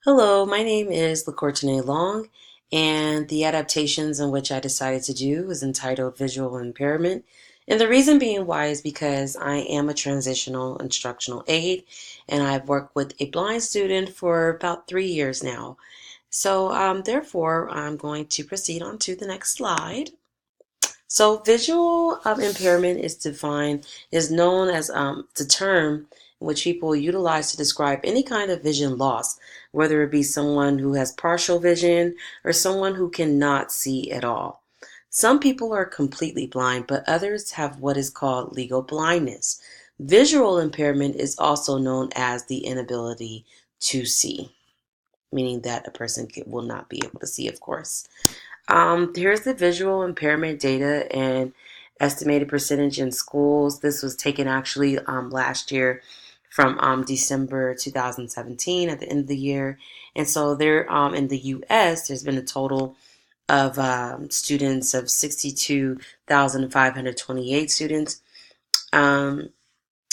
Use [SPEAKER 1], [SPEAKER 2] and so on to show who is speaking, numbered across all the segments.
[SPEAKER 1] Hello, my name is LaCourtney Long, and the adaptations in which I decided to do is entitled Visual Impairment. And the reason being why is because I am a transitional instructional aide, and I've worked with a blind student for about 3 years now. Therefore, I'm going to proceed on to the next slide. So visual impairment is known as the term in which people utilize to describe any kind of vision loss, whether it be someone who has partial vision or someone who cannot see at all. Some people are completely blind, but others have what is called legal blindness. Visual impairment is also known as the inability to see, meaning that a person will not be able to see, of course. Here's the visual impairment data and estimated percentage in schools. This was taken actually last year from December 2017 at the end of the year. And so there in the US, there's been a total of students of 62,528 students. Um,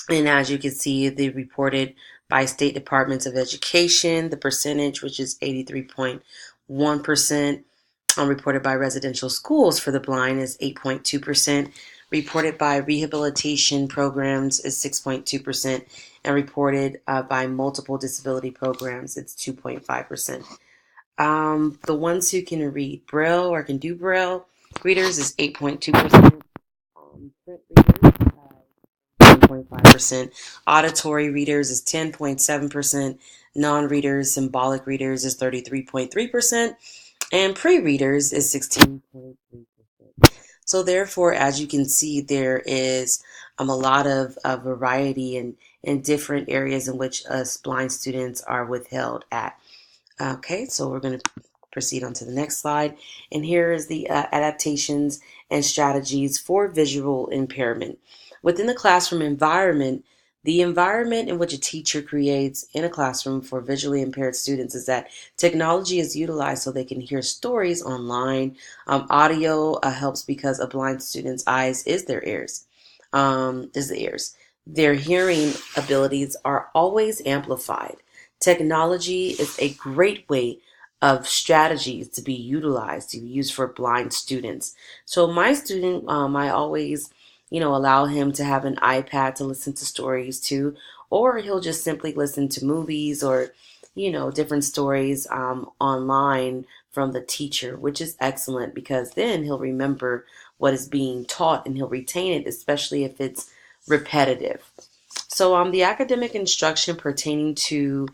[SPEAKER 1] and as you can see, they reported by state departments of education, the percentage, which is 83.1%. Reported by residential schools for the blind is 8.2%. Reported by rehabilitation programs is 6.2%. And reported by multiple disability programs, it's 2.5%. The ones who can read Braille or can do Braille readers is 8.2%. Print readers 10.5%. Auditory readers is 10.7%. Non-readers, symbolic readers is 33.3%. And pre-readers is 16.3%. So therefore, as you can see, there is a lot of variety in different areas in which us blind students are withheld at. Okay, so we're going to proceed on to the next slide. And here is the adaptations and strategies for visual impairment. Within the classroom environment, the environment in which a teacher creates in a classroom for visually impaired students is that technology is utilized so they can hear stories online. Audio helps because a blind student's eyes is their ears, is the ears. Their hearing abilities are always amplified. Technology is a great way of strategies to be utilized, to be used for blind students. So my student, I always allow him to have an iPad to listen to stories to, or he'll just simply listen to movies or, different stories online from the teacher, which is excellent because then he'll remember what is being taught and he'll retain it, especially if it's repetitive. So the academic instruction pertaining to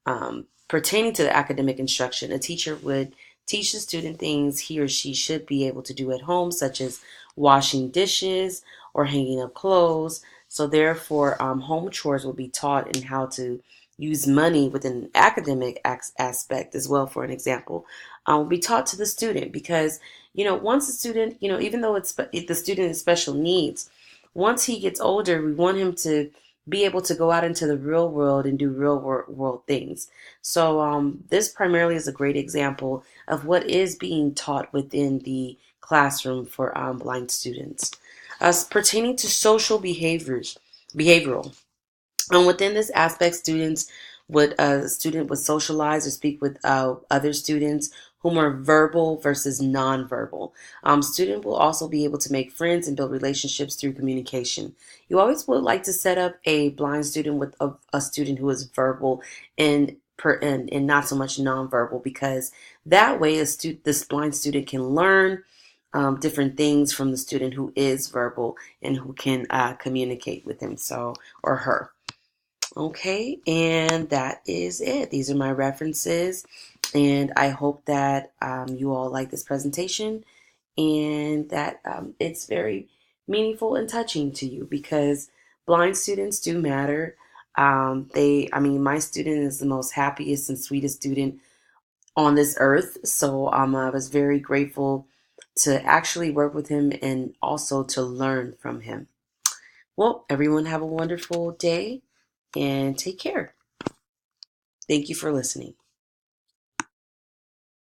[SPEAKER 1] the academic instruction, a teacher would teach the student things he or she should be able to do at home, such as washing dishes or hanging up clothes. So therefore, home chores will be taught in how to use money within an academic aspect as well. For an example, will be taught to the student because once the student, even though the student has special needs, once he gets older, we want him to be able to go out into the real world and do real world things. So this primarily is a great example of what is being taught within the classroom for blind students. Pertaining to social behavioral. Within this aspect, a student would socialize or speak with other students whom are verbal versus nonverbal. Student will also be able to make friends and build relationships through communication. You always would like to set up a blind student with a student who is verbal and not so much nonverbal, because that way this blind student can learn different things from the student who is verbal and who can communicate with him or her. Okay, and that is it. These are my references, and I hope that you all like this presentation and that it's very meaningful and touching to you because blind students do matter. My student is the most happiest and sweetest student on this earth, so I was very grateful to actually work with him and also to learn from him. Well, everyone have a wonderful day and take care. Thank you for listening.